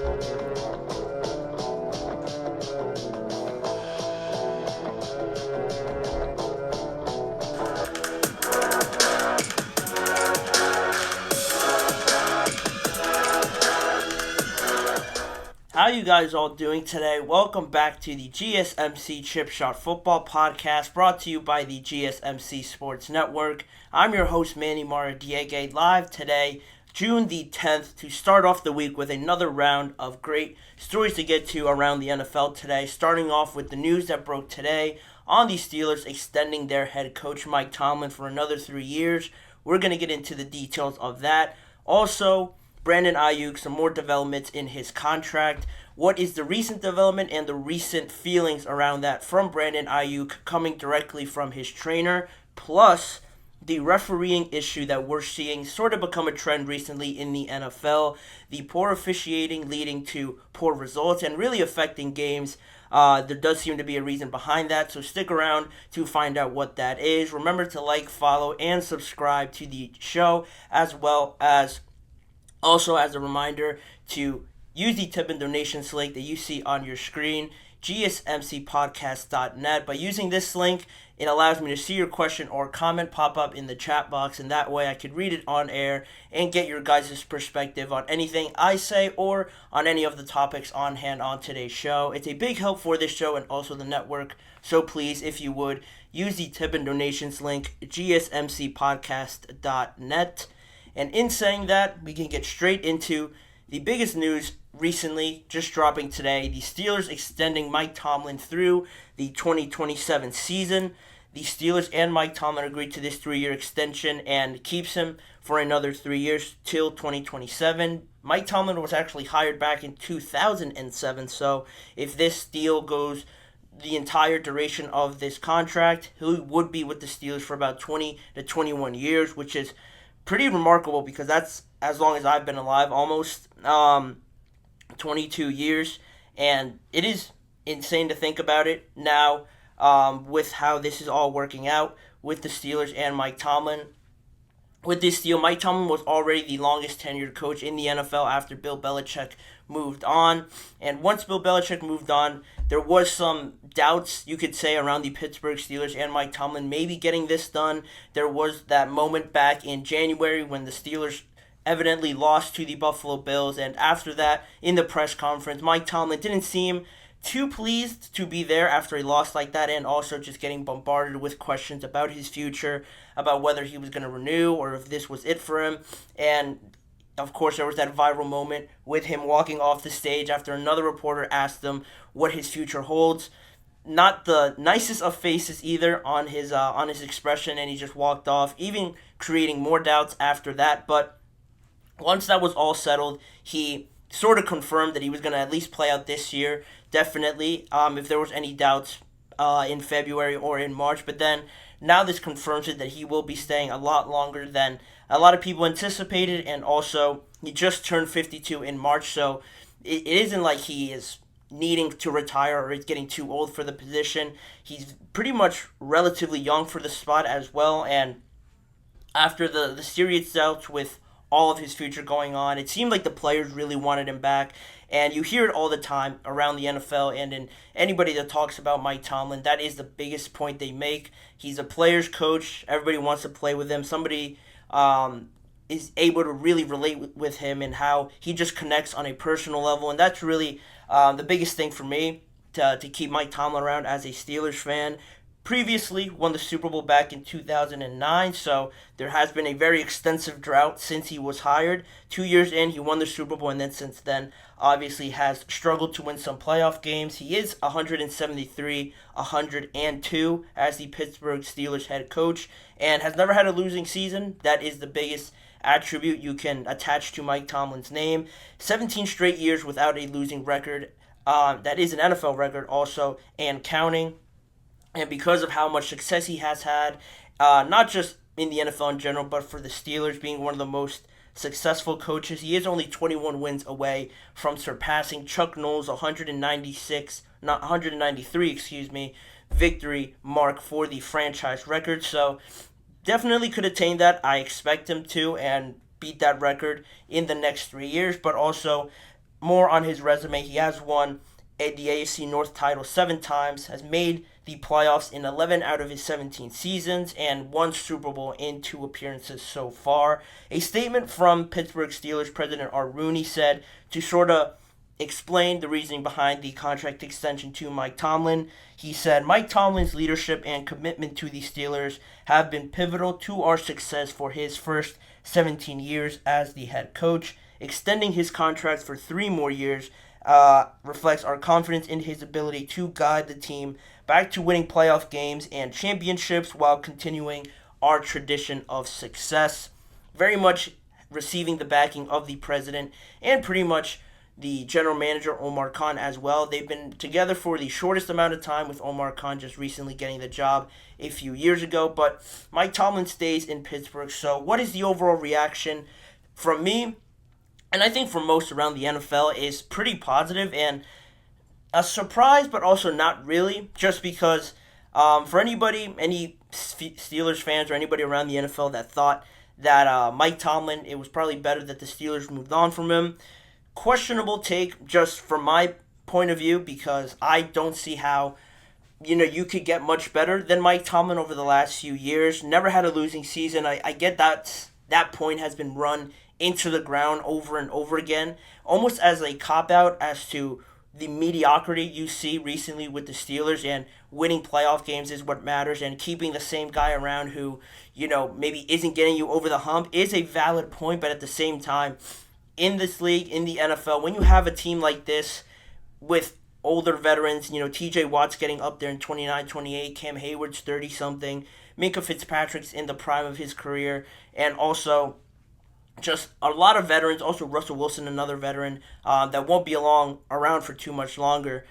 How you guys all doing today? Welcome back to the GSMC Chip Shot Football Podcast, brought to you by the GSMC Sports Network. I'm your host, Manny Maradiege, live today, June the 10th, to start off the week with another round of great stories to get to around the NFL today, starting off with the news that broke today on the Steelers extending their head coach, Mike Tomlin, for another 3 years. We're going to get into the details of that. Also, Brandon Ayuk, some more developments in his contract. What is the recent development and the recent feelings around that from Brandon Ayuk coming directly from his trainer, plus the refereeing issue that we're seeing sort of become a trend recently in the NFL, the poor officiating leading to poor results and really affecting games. There does seem to be a reason behind that, so stick around to find out what that is. Remember to like, follow, and subscribe to the show, as well as also, as a reminder, to use the tip and donations link that you see on your screen, GSMCPodcast.net. By using this link, it allows me to see your question or comment pop up in the chat box, and that way I could read it on air and get your guys' perspective on anything I say or on any of the topics on hand on today's show. It's a big help for this show and also the network, so please, if you would, use the tip and donations link, GSMCPodcast.net. And in saying that, we can get straight into the biggest news recently, just dropping today. The Steelers extending Mike Tomlin through the 2027 season. The Steelers and Mike Tomlin agreed to this 3-year extension and keeps him for another 3 years till 2027. Mike Tomlin was actually hired back in 2007, so if this deal goes the entire duration of this contract, he would be with the Steelers for about 20 to 21 years, which is pretty remarkable because that's as long as I've been alive, almost 22 years, and it is insane to think about it now with how this is all working out with the Steelers and Mike Tomlin. With this deal, Mike Tomlin was already the longest tenured coach in the NFL after Bill Belichick moved on. And once Bill Belichick moved on, there was some doubts, you could say, around the Pittsburgh Steelers and Mike Tomlin maybe getting this done. There was that moment back in January when the Steelers evidently lost to the Buffalo Bills. And after that, in the press conference, Mike Tomlin didn't seem too pleased to be there after a loss like that, and also just getting bombarded with questions about his future, about whether he was going to renew or if this was it for him. And of course, there was that viral moment with him walking off the stage after another reporter asked him what his future holds. Not the nicest of faces either on his expression, and he just walked off, even creating more doubts after that. But once that was all settled, he sort of confirmed that he was going to at least play out this year, definitely, if there was any doubts in February or in March. But then now this confirms it that he will be staying a lot longer than a lot of people anticipated, and also he just turned 52 in March, so it isn't like he is needing to retire or is getting too old for the position. He's pretty much relatively young for the spot as well, and after the serious doubts with all of his future going on, it seemed like the players really wanted him back, and you hear it all the time around the NFL and in anybody that talks about Mike Tomlin. That is the biggest point they make. He's a player's coach. Everybody wants to play with him. Somebody is able to really relate with him and how he just connects on a personal level, and that's really the biggest thing for me to keep Mike Tomlin around as a Steelers fan. Previously won the Super Bowl back in 2009, so there has been a very extensive drought since he was hired. 2 years in, he won the Super Bowl, and then since then, obviously has struggled to win some playoff games. He is 173-102 as the Pittsburgh Steelers head coach, and has never had a losing season. That is the biggest attribute you can attach to Mike Tomlin's name. 17 straight years without a losing record. That is an NFL record also, and counting. And because of how much success he has had, not just in the NFL in general, but for the Steelers being one of the most successful coaches, he is only 21 wins away from surpassing Chuck Noll's 193 victory mark for the franchise record. So definitely could attain that. I expect him to, and beat that record in the next 3 years. But also, more on his resume. He has won the AFC North title 7 times, has made the playoffs in 11 out of his 17 seasons, and won Super Bowl in 2 appearances so far. A statement from Pittsburgh Steelers president Art Rooney said, to sort of explain the reasoning behind the contract extension to Mike Tomlin, he said, Mike Tomlin's leadership and commitment to the Steelers have been pivotal to our success for his first 17 years as the head coach. Extending his contract for 3 more years reflects our confidence in his ability to guide the team back to winning playoff games and championships while continuing our tradition of success. Very much receiving the backing of the president and pretty much the general manager, Omar Khan, as well. They've been together for the shortest amount of time, with Omar Khan just recently getting the job a few years ago. But Mike Tomlin stays in Pittsburgh. So what is the overall reaction from me, and I think from most around the NFL, is pretty positive and a surprise, but also not really, just because for anybody, any Steelers fans or anybody around the NFL that thought that Mike Tomlin, it was probably better that the Steelers moved on from him. Questionable take, just from my point of view, because I don't see how you could get much better than Mike Tomlin over the last few years. Never had a losing season. I get that point has been run into the ground over and over again, almost as a cop-out as to the mediocrity you see recently with the Steelers, and winning playoff games is what matters, and keeping the same guy around who, maybe isn't getting you over the hump is a valid point. But at the same time, in this league, in the NFL, when you have a team like this with older veterans, TJ Watt's getting up there in 29, 28, Cam Hayward's 30-something, Minkah Fitzpatrick's in the prime of his career, and also just a lot of veterans, also Russell Wilson, another veteran that won't be around for too much longer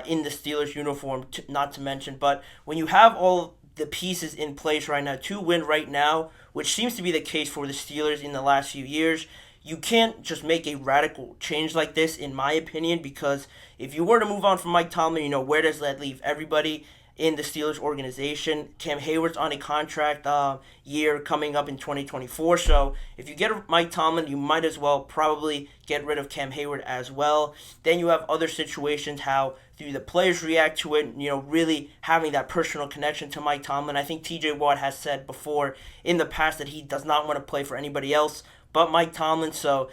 in the Steelers uniform, not to mention. But when you have all the pieces in place right now to win right now, which seems to be the case for the Steelers in the last few years, you can't just make a radical change like this, in my opinion, because if you were to move on from Mike Tomlin, where does that leave everybody in the Steelers organization? Cam Hayward's on a contract year coming up in 2024, so if you get Mike Tomlin, you might as well probably get rid of Cam Hayward as well. Then you have other situations, how do the players react to it, really having that personal connection to Mike Tomlin. I think TJ Watt has said before in the past that he does not want to play for anybody else but Mike Tomlin, so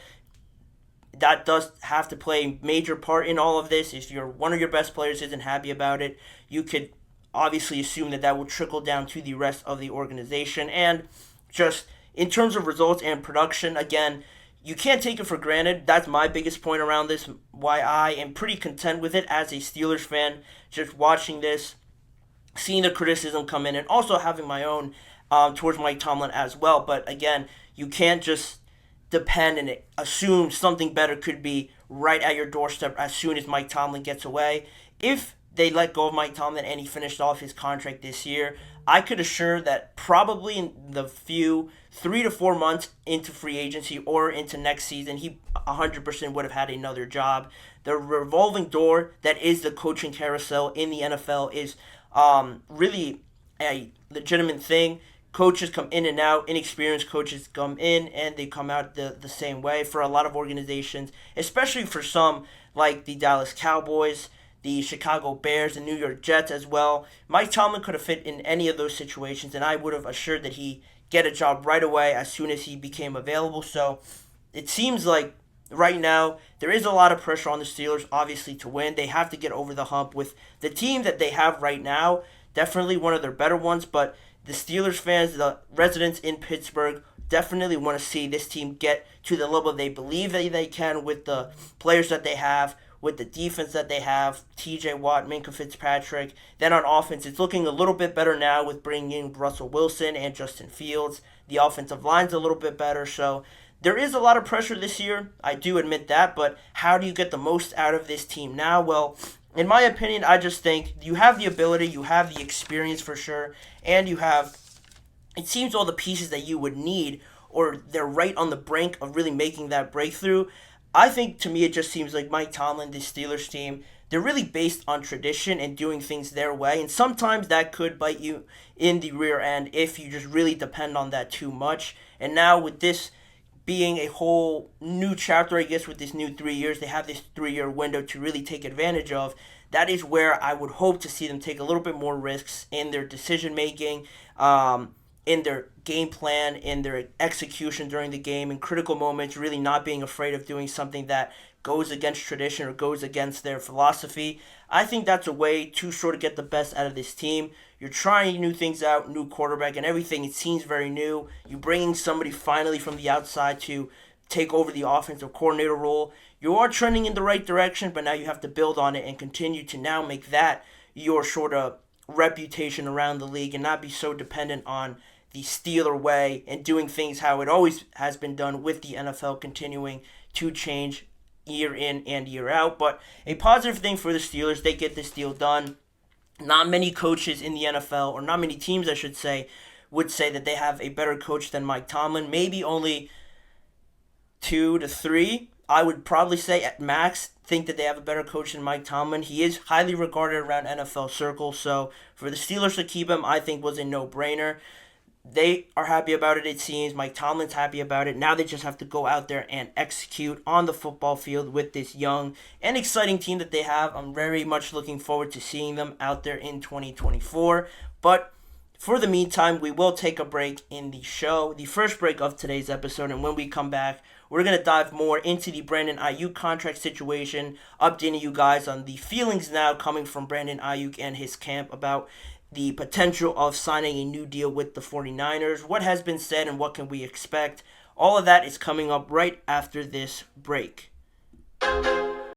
that does have to play a major part in all of this. If one of your best players isn't happy about it, you could obviously assume that will trickle down to the rest of the organization. And just in terms of results and production, again, you can't take it for granted. That's my biggest point around this, why I am pretty content with it as a Steelers fan, just watching this, seeing the criticism come in, and also having my own towards Mike Tomlin as well. But again, you can't just depend and assume something better could be right at your doorstep as soon as Mike Tomlin gets away. If they let go of Mike Tomlin and he finished off his contract this year, I could assure that probably in the few 3 to 4 months into free agency or into next season, he 100% would have had another job. The revolving door that is the coaching carousel in the NFL is really a legitimate thing. Coaches come in and out. Inexperienced coaches come in and they come out the same way for a lot of organizations, especially for some like the Dallas Cowboys, the Chicago Bears, the New York Jets as well. Mike Tomlin could have fit in any of those situations, and I would have assured that he get a job right away as soon as he became available. So it seems like right now there is a lot of pressure on the Steelers, obviously, to win. They have to get over the hump with the team that they have right now. Definitely one of their better ones, but the Steelers fans, the residents in Pittsburgh, definitely want to see this team get to the level they believe that they can with the players that they have, with the defense that they have, TJ Watt, Minkah Fitzpatrick. Then on offense, it's looking a little bit better now with bringing in Russell Wilson and Justin Fields. The offensive line's a little bit better, so there is a lot of pressure this year. I do admit that, but how do you get the most out of this team now? Well, in my opinion, I just think you have the ability, you have the experience for sure, and you have, it seems, all the pieces that you would need, or they're right on the brink of really making that breakthrough. I think, to me, it just seems like Mike Tomlin, the Steelers team, they're really based on tradition and doing things their way, and sometimes that could bite you in the rear end if you just really depend on that too much. And now with this being a whole new chapter, I guess, with this new 3 years. They have this 3-year window to really take advantage of. That is where I would hope to see them take a little bit more risks in their decision making, in their game plan, in their execution during the game, in critical moments, really not being afraid of doing something that goes against tradition or goes against their philosophy. I think that's a way to sort of get the best out of this team. You're trying new things out, new quarterback and everything. It seems very new. You're bringing somebody finally from the outside to take over the offensive coordinator role. You are trending in the right direction, but now you have to build on it and continue to now make that your sort of reputation around the league and not be so dependent on the Steeler way and doing things how it always has been done, with the NFL continuing to change year in and year out. But a positive thing for the Steelers, they get this deal done. Not many coaches in the NFL, or not many teams I should say, would say that they have a better coach than Mike Tomlin. Maybe only 2 to 3. I would probably say at max think that they have a better coach than Mike Tomlin. He is highly regarded around NFL circles, so for the Steelers to keep him, I think was a no-brainer. They are happy about it, it seems. Mike Tomlin's happy about it. Now they just have to go out there and execute on the football field with this young and exciting team that they have. I'm very much looking forward to seeing them out there in 2024. But for the meantime, we will take a break in the show, the first break of today's episode. And when we come back, we're going to dive more into the Brandon Ayuk contract situation, updating you guys on the feelings now coming from Brandon Ayuk and his camp about the potential of signing a new deal with the 49ers, what has been said and what can we expect. All of that is coming up right after this break.